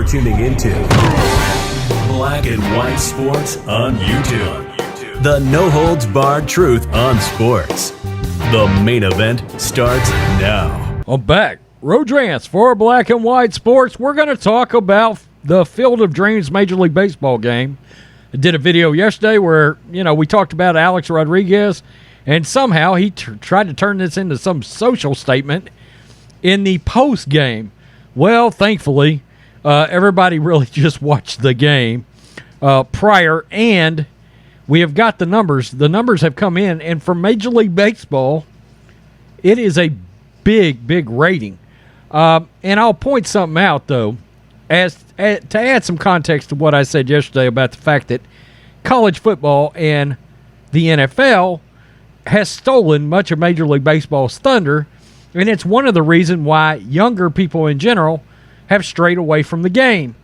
You're tuning into Black and White Sports on YouTube. The no-holds-barred truth on sports. The main event starts now. I'm back. Rodrance for Black and White Sports. We're going to talk about the Field of Dreams Major League Baseball game. I did a video yesterday where, we talked about Alex Rodriguez, and somehow he tried to turn this into some social statement in the post game. Well, thankfully, everybody really just watched the game prior, and we have got the numbers. The numbers have come in, and for Major League Baseball, it is a big rating. And I'll point something out, though, to add some context to what I said yesterday about the fact that college football and the NFL has stolen much of Major League Baseball's thunder, and it's one of the reasons why younger people in general have strayed away from the game.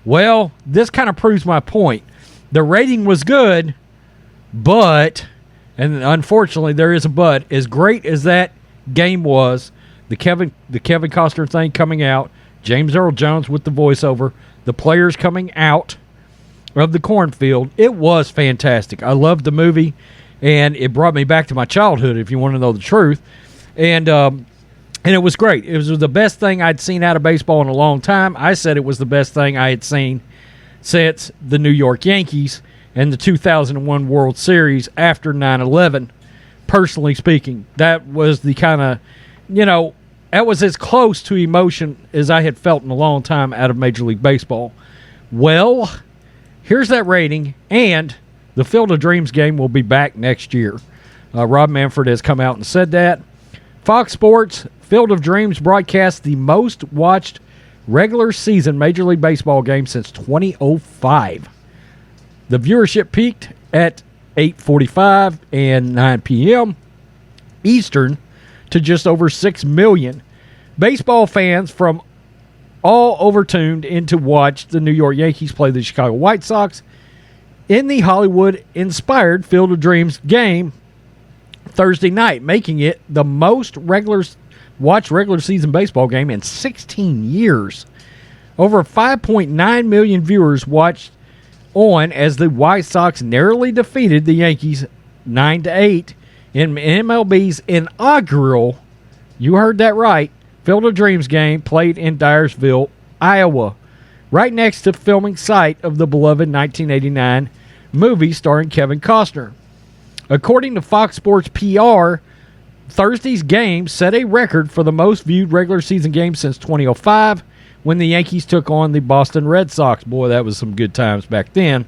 Well, this kind of proves my point. The rating was good, but, and unfortunately there is a but, as great as that game was, the Kevin Costner thing coming out, James Earl Jones with the voiceover, the players coming out of the cornfield, it was fantastic. I loved the movie, and it brought me back to my childhood, if you want to know the truth. And it was great. It was the best thing I'd seen out of baseball in a long time. I said it was the best thing I had seen since the New York Yankees and the 2001 World Series after 9/11. Personally speaking, that was the kind of, that was as close to emotion as I had felt in a long time out of Major League Baseball. Well, here's that rating, and the Field of Dreams game will be back next year. Rob Manfred has come out and said that. Fox Sports, Field of Dreams broadcast the most watched regular season Major League Baseball game since 2005. The viewership peaked at 8:45 and 9 p.m. Eastern to just over 6 million. Baseball fans from all over tuned in to watch the New York Yankees play the Chicago White Sox in the Hollywood-inspired Field of Dreams game Thursday night, making it the most watched regular season baseball game in 16 years. Over 5.9 million viewers watched on as the White Sox narrowly defeated the Yankees 9-8 in MLB's inaugural, you heard that right, Field of Dreams game played in Dyersville, Iowa, right next to filming site of the beloved 1989 movie starring Kevin Costner. According to Fox Sports PR, Thursday's game set a record for the most viewed regular season game since 2005 when the Yankees took on the Boston Red Sox. Boy, that was some good times back then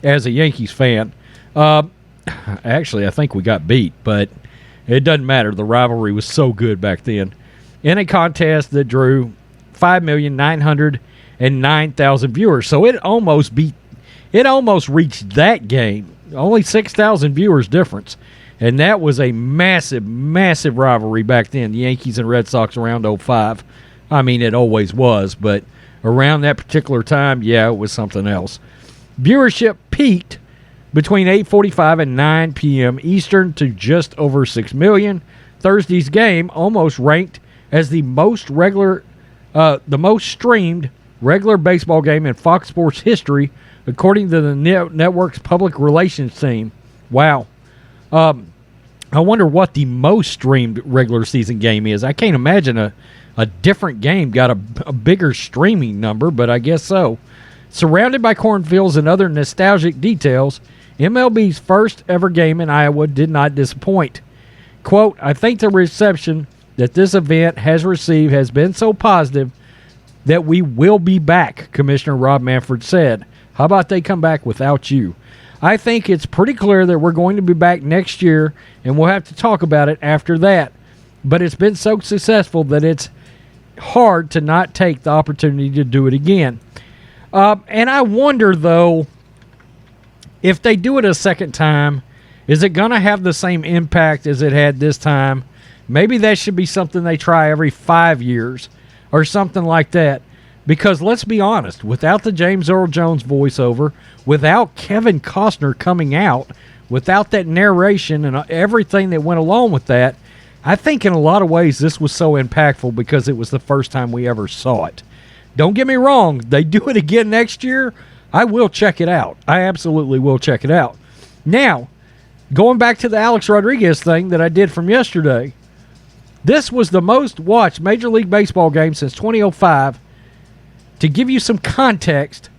as a Yankees fan. Actually, I think we got beat, but it doesn't matter. The rivalry was so good back then. In a contest that drew 5,909,000 viewers. So it almost reached that game. Only 6,000 viewers difference. And that was a massive rivalry back then, the Yankees and Red Sox around 2005. I mean, it always was, but around that particular time, yeah, it was something else. Viewership peaked between 8:45 and 9 p.m. Eastern to just over 6 million. Thursday's game almost ranked as the most streamed regular baseball game in Fox Sports history, according to the network's public relations team. Wow. I wonder what the most streamed regular season game is. I can't imagine a different game got a bigger streaming number, but I guess so. Surrounded by cornfields and other nostalgic details, MLB's first ever game in Iowa did not disappoint. Quote, I think the reception that this event has received has been so positive that we will be back, Commissioner Rob Manfred said. How about they come back without you? I think it's pretty clear that we're going to be back next year, and we'll have to talk about it after that. But it's been so successful that it's hard to not take the opportunity to do it again. And I wonder, though, if they do it a second time, is it going to have the same impact as it had this time? Maybe that should be something they try every 5 years or something like that. Because let's be honest, without the James Earl Jones voiceover, without Kevin Costner coming out, without that narration and everything that went along with that, I think in a lot of ways this was so impactful because it was the first time we ever saw it. Don't get me wrong. They do it again next year. I will check it out. I absolutely will check it out. Now, going back to the Alex Rodriguez thing that I did from yesterday, this was the most watched Major League Baseball game since 2005. To give you some context,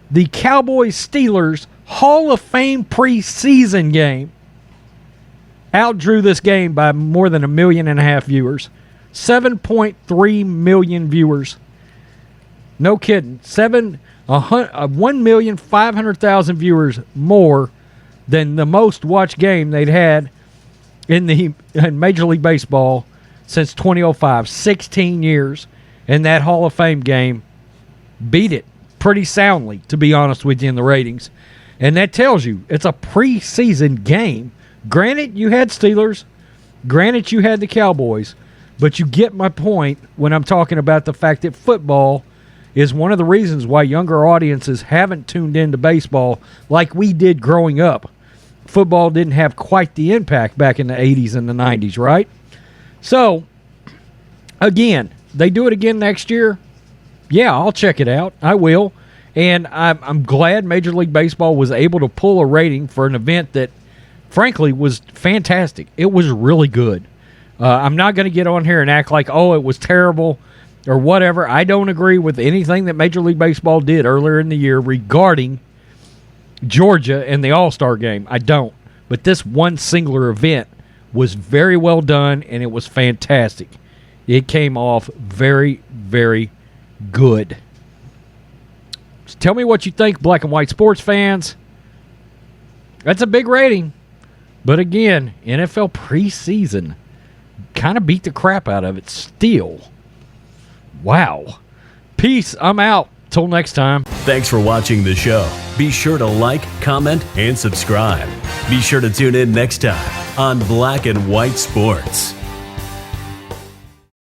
the Cowboys-Steelers Hall of Fame preseason game outdrew this game by more than 1.5 million viewers. 7.3 million viewers. No kidding. 1,500,000 viewers more than the most watched game they'd had in Major League Baseball since 2005. 16 years. And that Hall of Fame game beat it pretty soundly, to be honest with you, in the ratings. And that tells you it's a preseason game. Granted, you had Steelers. Granted, you had the Cowboys. But you get my point when I'm talking about the fact that football is one of the reasons why younger audiences haven't tuned into baseball like we did growing up. Football didn't have quite the impact back in the 80s and the 90s, right? So, again, they do it again next year. Yeah, I'll check it out. I will. And I'm glad Major League Baseball was able to pull a rating for an event that, frankly, was fantastic. It was really good. I'm not going to get on here and act like, oh, it was terrible or whatever. I don't agree with anything that Major League Baseball did earlier in the year regarding Georgia and the All-Star game. I don't. But this one singular event was very well done, and it was fantastic. It came off very, very good. So tell me what you think, black and white sports fans. That's a big rating. But again, NFL preseason kind of beat the crap out of it still. Wow. Peace. I'm out. Till next time. Thanks for watching the show. Be sure to like, comment, and subscribe. Be sure to tune in next time on Black and White Sports.